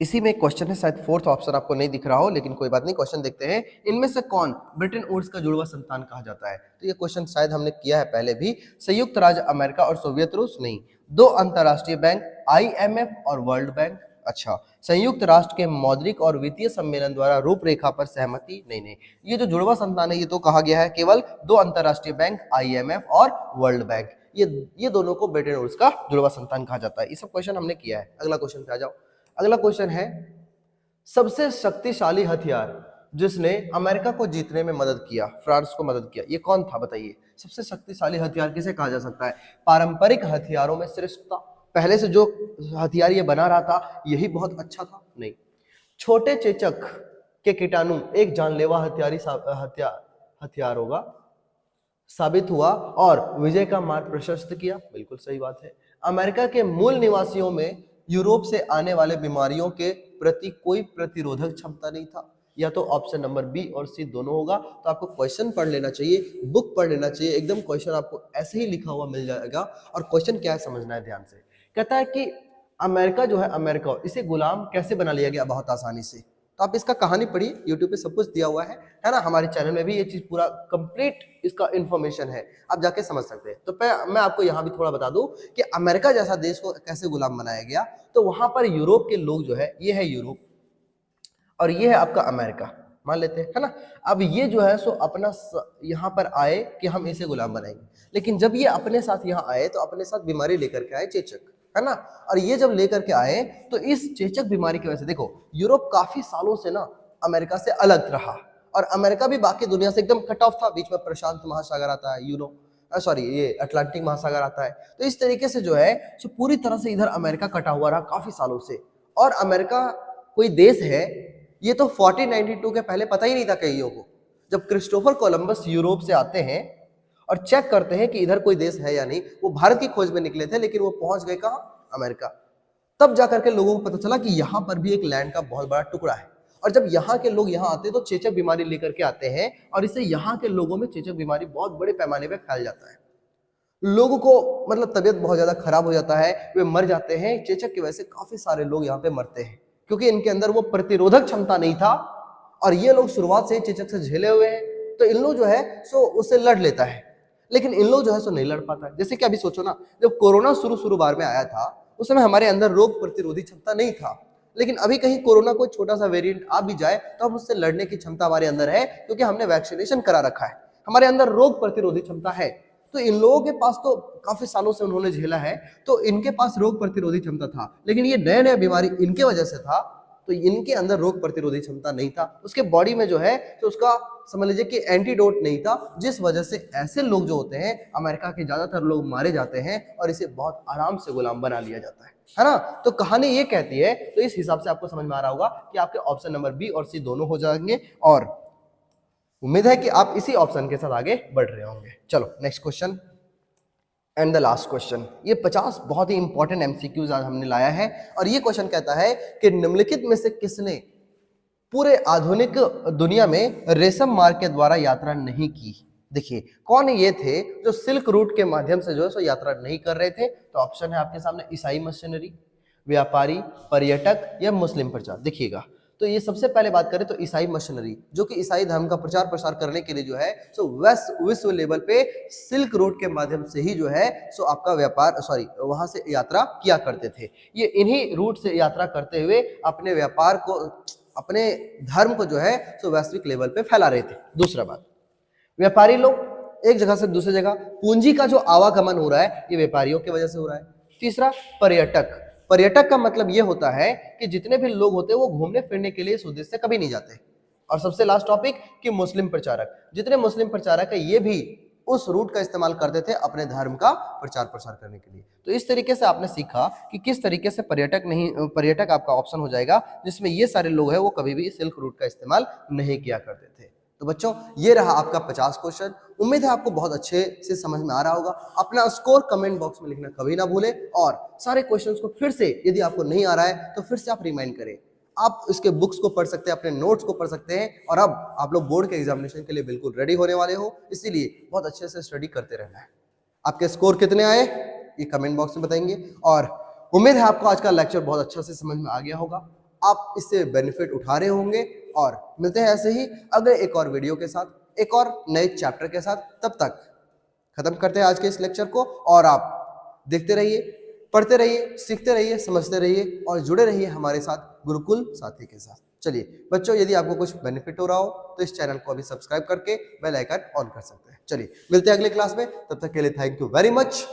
इसी में क्वेश्चन है, शायद फोर्थ ऑप्शन आपको नहीं दिख रहा हो, लेकिन कोई बात नहीं, क्वेश्चन देखते हैं। इनमें से कौन ब्रिटेन वुड्स का जुड़वा संतान कहा जाता है। तो ये क्वेश्चन शायद हमने किया है पहले भी। संयुक्त राज्य अमेरिका और सोवियत रूस नहीं। दो अंतरराष्ट्रीय बैंक, आईएमएफ और वर्ल्ड बैंक। अच्छा, संयुक्त राष्ट्र के मौद्रिक और वित्तीय सम्मेलन द्वारा रूपरेखा पर सहमति नहीं। ये जो जुड़वा संतान है ये तो कहा गया है केवल दो अंतरराष्ट्रीय बैंक, आईएमएफ और वर्ल्ड बैंक, ये दोनों को ब्रिटेन वुड्स का जुड़वा संतान कहा जाता है। ये सब क्वेश्चन हमने किया है। अगला क्वेश्चन पे आ जाओ। अगला क्वेश्चन है, सबसे शक्तिशाली हथियार जिसने अमेरिका को जीतने में मदद किया, फ्रांस को मदद किया, ये कौन था बताइए। सबसे शक्तिशाली हथियार किसे कहा जा सकता है। पारंपरिक हथियारों में श्रेष्ठता, पहले से जो हथियार ये बना रहा था यही बहुत अच्छा था, नहीं। छोटे चेचक के कीटाणु एक जानलेवा हथियार होगा, साबित हुआ और विजय का मार्ग प्रशस्त किया। बिल्कुल सही बात है। अमेरिका के मूल निवासियों में यूरोप से आने वाले बीमारियों के प्रति कोई प्रतिरोधक क्षमता नहीं था। या तो ऑप्शन नंबर बी और सी दोनों होगा। तो आपको क्वेश्चन पढ़ लेना चाहिए, बुक पढ़ लेना चाहिए, एकदम क्वेश्चन आपको ऐसे ही लिखा हुआ मिल जाएगा। और क्वेश्चन क्या है समझना है ध्यान से। कहता है कि अमेरिका जो है, अमेरिका, इसे गुलाम कैसे बना लिया गया बहुत आसानी से। तो आप इसका कहानी पढ़िए, यूट्यूब पे सब कुछ दिया हुआ है ना। हमारे चैनल में भी ये चीज पूरा कंप्लीट इसका इंफॉर्मेशन है, आप जाके समझ सकते हैं। तो मैं आपको यहाँ भी थोड़ा बता दूं कि अमेरिका जैसा देश को कैसे गुलाम बनाया गया। तो वहां पर यूरोप के लोग जो है, ये है यूरोप और ये है आपका अमेरिका, मान लेते हैं, है ना। अब ये जो है सो अपना यहाँ पर आए कि हम इसे गुलाम बनाएंगे, लेकिन जब ये अपने साथ यहाँ आए तो अपने साथ बीमारी लेकर के आए, चेचक, है ना। और ये जब लेकर के आए तो इस चेचक बीमारी की वजह से देखो, यूरोप काफी सालों से ना अमेरिका से अलग रहा और अमेरिका भी बाकी दुनिया से एकदम कट ऑफ था। बीच में प्रशांत महासागर आता है, ये अटलांटिक महासागर आता है। तो इस तरीके से जो है सो पूरी तरह से इधर अमेरिका कटा हुआ रहा काफी सालों से। और अमेरिका कोई देश है ये तो 1492 के पहले पता ही नहीं था कईयों को। जब क्रिस्टोफर कोलंबस यूरोप से आते हैं और चेक करते हैं कि इधर कोई देश है या नहीं, वो भारत की खोज में निकले थे लेकिन वो पहुंच गए कहां, अमेरिका। तब जाकर के लोगों को पता चला कि यहाँ पर भी एक लैंड का बहुत बड़ा टुकड़ा है। और जब यहाँ के लोग यहाँ आते हैं तो चेचक बीमारी लेकर के आते हैं और इससे यहाँ के लोगों में चेचक बीमारी बहुत बड़े पैमाने पे फैल जाता है। लोगों को मतलब तबीयत बहुत ज्यादा खराब हो जाता है, वे मर जाते हैं। चेचक की वजह से काफी सारे लोग यहाँ पे मरते हैं क्योंकि इनके अंदर वो प्रतिरोधक क्षमता नहीं था और ये लोग शुरुआत से ही चेचक से झेले हुए हैं। तो इन लोग जो है सो उससे लड़ लेता है, लेकिन इन लोग जो है सो नहीं लड़ पाता है। जैसे कि अभी सोचो ना, जब कोरोना शुरू बार में आया था उस समय हमारे अंदर रोग प्रतिरोधी क्षमता नहीं था, लेकिन अभी कहीं कोरोना कोई छोटा सा वेरिएंट आ भी जाए तो हम उससे लड़ने की क्षमता हमारे अंदर है क्योंकि हमने वैक्सीनेशन करा रखा है, हमारे अंदर रोग प्रतिरोधी क्षमता है। तो इन लोगों के पास तो काफी सालों से उन्होंने झेला है तो इनके पास रोग प्रतिरोधी क्षमता था, लेकिन ये नया नया बीमारी इनके वजह से था तो इनके अंदर रोग प्रतिरोधी क्षमता नहीं था, उसके बॉडी में जो है तो उसका समझ लीजिए कि एंटीडोट नहीं था, जिस वजह से ऐसे लोग जो होते हैं, अमेरिका के ज्यादातर लोग मारे जाते हैं और इसे बहुत आराम से गुलाम बना लिया जाता है ना। तो कहानी ये कहती है, तो इस हिसाब से आपको समझ में आ रहा होगा कि आपके ऑप्शन नंबर बी और सी दोनों हो जाएंगे, और उम्मीद है कि आप इसी ऑप्शन के साथ आगे बढ़ रहे होंगे। चलो next question and the last question. ये 50 बहुत ही इंपॉर्टेंट एमसीक्यूज आज हमने लाया है, और ये क्वेश्चन कहता है कि निम्नलिखित में से किसने पूरे आधुनिक दुनिया में रेशम मार्ग के द्वारा यात्रा नहीं की। देखिए कौन ये थे जो सिल्क रूट के माध्यम से जो है सो यात्रा नहीं कर रहे थे। तो ऑप्शन है आपके सामने, ईसाई मिशनरी, व्यापारी, पर्यटक या मुस्लिम प्रचार। देखिएगा, तो ये सबसे पहले बात करें तो ईसाई मिशनरी, जो कि ईसाई धर्म का प्रचार प्रसार करने के लिए जो है सो विश्व लेवल पे सिल्क रूट के माध्यम से ही जो है सो आपका व्यापार वहां से यात्रा किया करते थे। ये इन्हीं रूट से यात्रा करते हुए अपने व्यापार को, अपने धर्म को जो है सो वैश्विक लेवल पे फैला रहे थे। दूसरा बात, व्यापारी लोग एक जगह से दूसरी जगह, पूंजी का जो आवागमन हो रहा है ये व्यापारियों की वजह से हो रहा है। तीसरा, पर्यटक। पर्यटक का मतलब ये होता है कि जितने भी लोग होते हैं वो घूमने फिरने के लिए इस उद्देश्य से कभी नहीं जाते। और सबसे लास्ट टॉपिक कि मुस्लिम प्रचारक, जितने मुस्लिम प्रचारक है ये भी उस रूट का इस्तेमाल करते थे अपने धर्म का प्रचार प्रसार करने के लिए। तो इस तरीके से आपने सीखा कि किस तरीके से पर्यटक आपका ऑप्शन हो जाएगा, जिसमें ये सारे लोग हैं वो कभी भी सिल्क रूट का इस्तेमाल नहीं किया करते थे। तो बच्चों ये रहा आपका 50 क्वेश्चन। उम्मीद है आपको बहुत अच्छे से समझ में आ रहा होगा। अपना स्कोर कमेंट बॉक्स में लिखना कभी ना भूलें, और सारे क्वेश्चंस को फिर से यदि आपको नहीं आ रहा है तो फिर से आप रिमाइंड करें। आप इसके बुक्स को पढ़ सकते हैं, अपने नोट्स को पढ़ सकते हैं, और अब आप लोग बोर्ड के एग्जामिनेशन के लिए बिल्कुल रेडी होने वाले हो, इसीलिए बहुत अच्छे से स्टडी करते रहना है। आपके स्कोर कितने आए ये कमेंट बॉक्स में बताएंगे, और उम्मीद है आपको आज का लेक्चर बहुत अच्छा से समझ में आ गया होगा, आप इससे बेनिफिट उठा रहे होंगे। और मिलते हैं ऐसे ही अगले एक और वीडियो के साथ, एक और नए चैप्टर के साथ। तब तक खत्म करते हैं आज के इस लेक्चर को, और आप देखते रहिए, पढ़ते रहिए, सीखते रहिए, समझते रहिए, और जुड़े रहिए हमारे साथ गुरुकुल साथी के साथ। चलिए बच्चों, यदि आपको कुछ बेनिफिट हो रहा हो तो इस चैनल को अभी सब्सक्राइब करके बेल आइकन ऑन कर सकते हैं। चलिए मिलते हैं अगले क्लास में, तब तक के लिए थैंक यू वेरी मच।